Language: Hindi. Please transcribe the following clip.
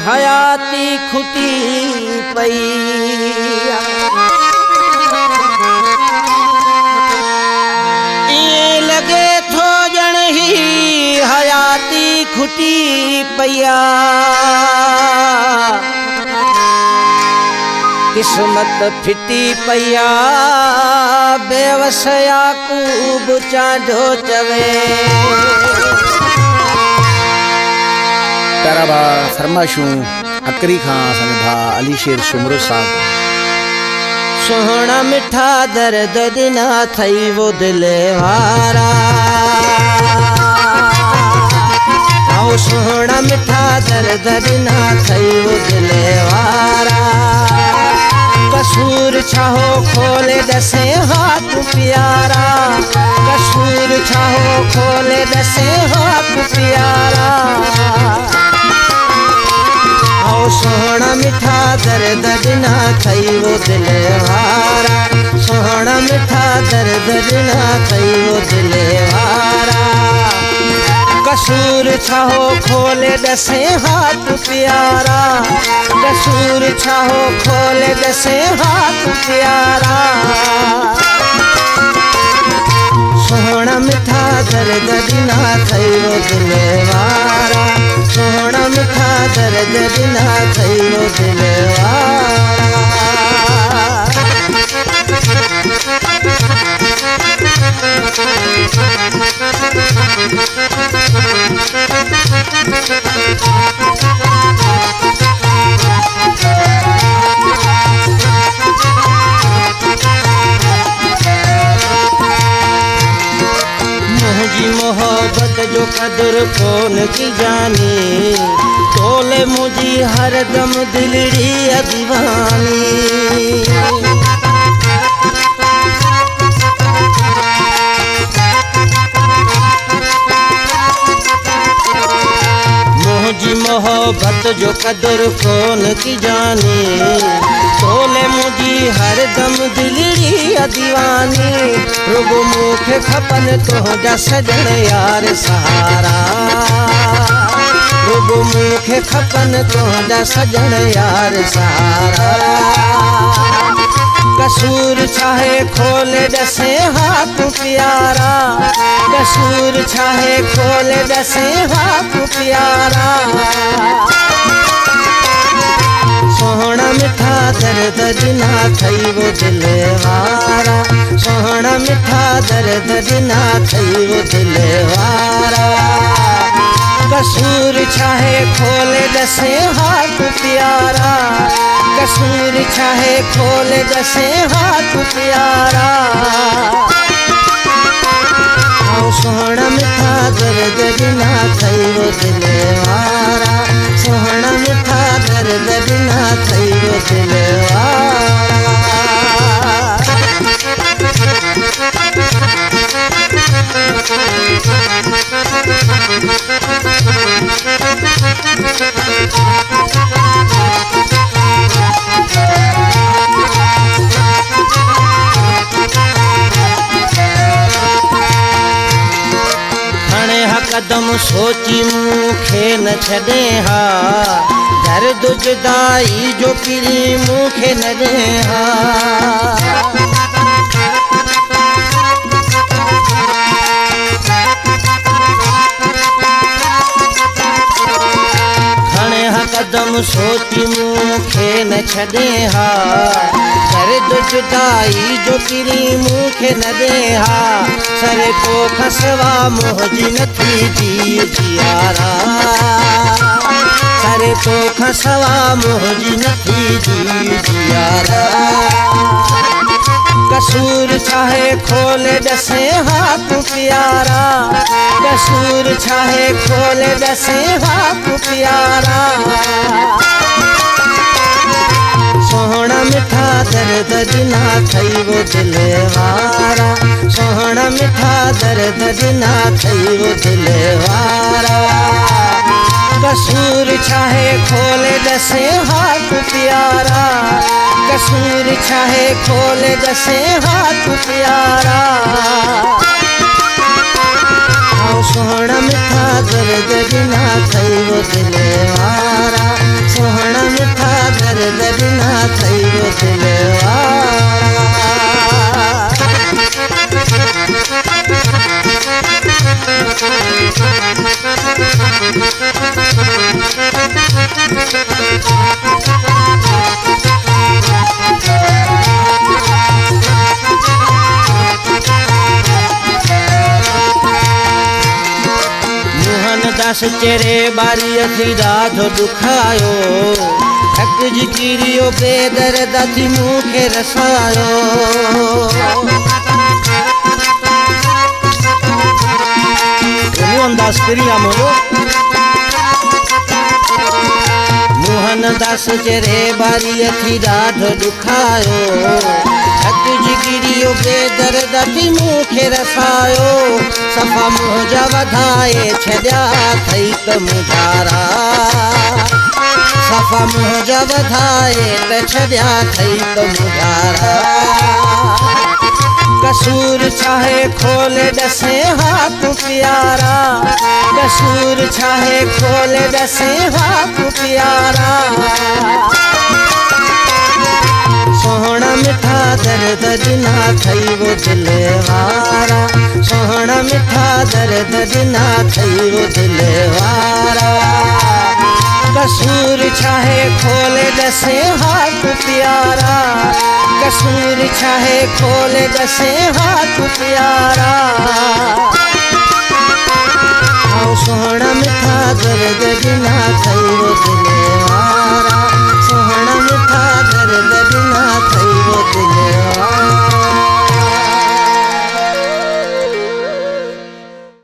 हयाती खुटी पई ये लगे थो जण ही हयाती खुटी पया किस्मत फिटी पया बेवस याकूब चांडो चवे ताराबा फरमाशूं अकरी खां सन भा अली शेर शुमरो साहब सोहना मिठा दर्द दिना थई वो दिले वारा आओ सोहना मिठा दर्द दिना थई वो दिले वारा कसूर छाहो खोले दसे हाथ प्यारा कसूर छाहो खोले दसे हाथ प्यारा आओ सोहना मिठा दर्द दिना थई वो दिले वारा सोहना मिठा दर्द दिना थई वो दिले वारा कसूर छाहो खोले दसे हाथ प्यारा कसूर छाहो खोले दसे हाथ प्यारा सोहना मिठा दर्द दिना थई वो दिले वारा सोहना मिठा दर्द दिना थई वो दिले वारा मुझी मोहब्बत जो कदर कौन की जानी तोले मुझी हर दम दिलड़ी दीवानी मुझी मोहब्बत जो कदर कौन की जानी तोले मुझी हर दम दिलड़ी दीवानी रुगो मुख खपन तो जा सजन यार सहारा रुगो मुख खपन तो जा सजन यार सहारा कसूर चाहे खोले दसे हाथ प्यारा कसूर चाहे खोले दसे हाथ प्यारा सोहना मिठा दर्द दिना थई वो दिले वारा सोहना मिठा दर्द दिना थई वो दिले वारा कसूर चाहे खोले दसे हाथ प्यारा कसूर चाहे खोले दसे हाथ प्यारा आओ सोहना मिठा दर्द दिना थई वो दिले वारा सोहना मिठा दर्द दिना थई वो दिले वारा कदम सोची मुखे न छॾे हा दर्द जुदाई जो पिरी मुखे न ॾे हा खणे हा कदम सोची मुखे न छॾे हा दर्द जुदाई जो पिरी मुखे न ॾे हा सर को खसवा मोहजी नथी जी जियारा सर को खसवा मोहजी नथी जी जियारा कसूर चाहे खोले दसे हाथ प्यारा कसूर चाहे खोले दसे हाथ प्यारा सोहना मिठा दर्द दिना थई वो दिले वारा सोहना मिठा दर्द दिना थई वो दिले वारा कसूर चाहे खोले दसे हाथ प्यारा कसूर चाहे खोले दसे हाथ प्यारा आओ सोहना मिठा दर्द बिना थई वो दिलवारा, सोहना मिठा दर्द बिना थई वो दिलवारा। दास चेरे बारी थी राधो दुखायो, थक जिकिरियो बेदर्द थी मुखे रसायो। मोहन दास प्रिया मोरो मोहन दास चेरे बारी थी राधो दुखायो, थक जिकिरियो बेदर्द थी मुखे रसायो। सफ़ा मुंहिंजा वधाए छॾिया थई त मुझारा, सफ़ा मुंहिंजा वधाए त छॾिया थई त मुझारा। कसूर छाहे खोले ॾसे हाथ प्यारा, कसूर छाहे खोले ॾसे हाथ प्यारा। सोहना मिठा दर्द बिना थई वो दिलवारा, सोहना मिठा दर्द बिना थई वो दिलवारा। कसूर छाहे खोले ॾसे हाथ प्यारा, कसूर छाहे खोले ॾसे हाथ प्यारा। आओ सोहना मिठा दर्द बिना